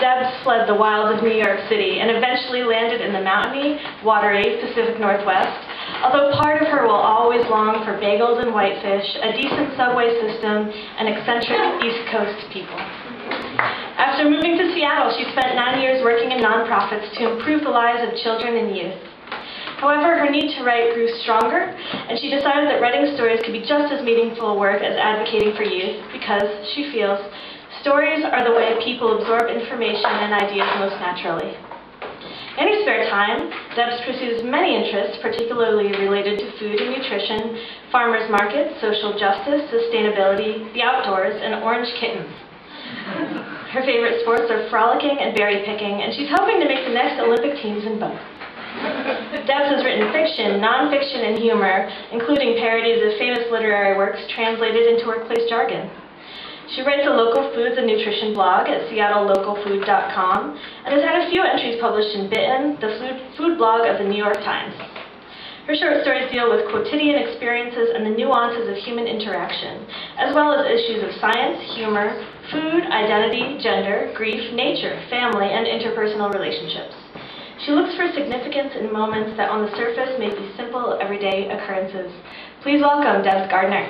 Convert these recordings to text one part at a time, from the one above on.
Debs fled the wilds of New York City and eventually landed in the mountainy, watery Pacific Northwest, although part of her will always long for bagels and whitefish, a decent subway system, and eccentric East Coast people. After moving to Seattle, she spent 9 years working in nonprofits to improve the lives of children and youth. However, her need to write grew stronger, and she decided that writing stories could be just as meaningful work as advocating for youth because, she feels, stories are the way people absorb information and ideas most naturally. In her spare time, Debs pursues many interests, particularly related to food and nutrition, farmers markets, social justice, sustainability, the outdoors, and orange kittens. Her favorite sports are frolicking and berry picking, and she's hoping to make the next Olympic teams in both. Debs has written fiction, nonfiction, and humor, including parodies of famous literary works translated into workplace jargon. She writes a local foods and nutrition blog at seattlelocalfood.com and has had a few entries published in Bitten, the food blog of the New York Times. Her short stories deal with quotidian experiences and the nuances of human interaction, as well as issues of science, humor, food, identity, gender, grief, nature, family, and interpersonal relationships. She looks for significance in moments that on the surface may be simple, everyday occurrences. Please welcome Debs Gardner.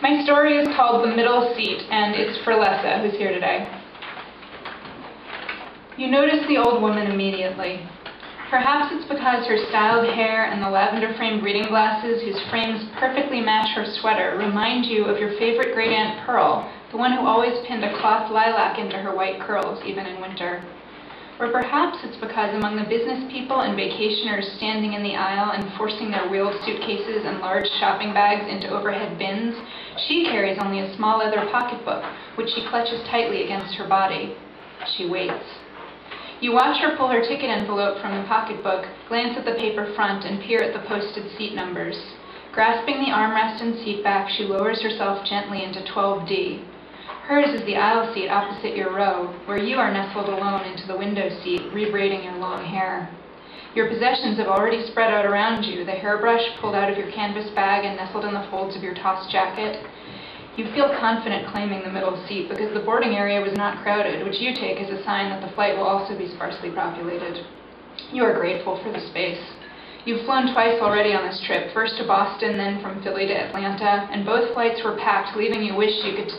My story is called The Middle Seat, and it's for Lessa, who's here today. You notice the old woman immediately. Perhaps it's because her styled hair and the lavender-framed reading glasses whose frames perfectly match her sweater remind you of your favorite great-aunt Pearl, the one who always pinned a cloth lilac into her white curls, even in winter. Or perhaps it's because among the business people and vacationers standing in the aisle and forcing their wheeled suitcases and large shopping bags into overhead bins, she carries only a small leather pocketbook, which she clutches tightly against her body. She waits. You watch her pull her ticket envelope from the pocketbook, glance at the paper front, and peer at the posted seat numbers. Grasping the armrest and seat back, she lowers herself gently into 12D. Hers is the aisle seat opposite your row, where you are nestled alone into the window seat, rebraiding your long hair. Your possessions have already spread out around you, the hairbrush pulled out of your canvas bag and nestled in the folds of your tossed jacket. You feel confident claiming the middle seat because the boarding area was not crowded, which you take as a sign that the flight will also be sparsely populated. You are grateful for the space. You've flown twice already on this trip, first to Boston, then from Philly to Atlanta, and both flights were packed, leaving you wish you could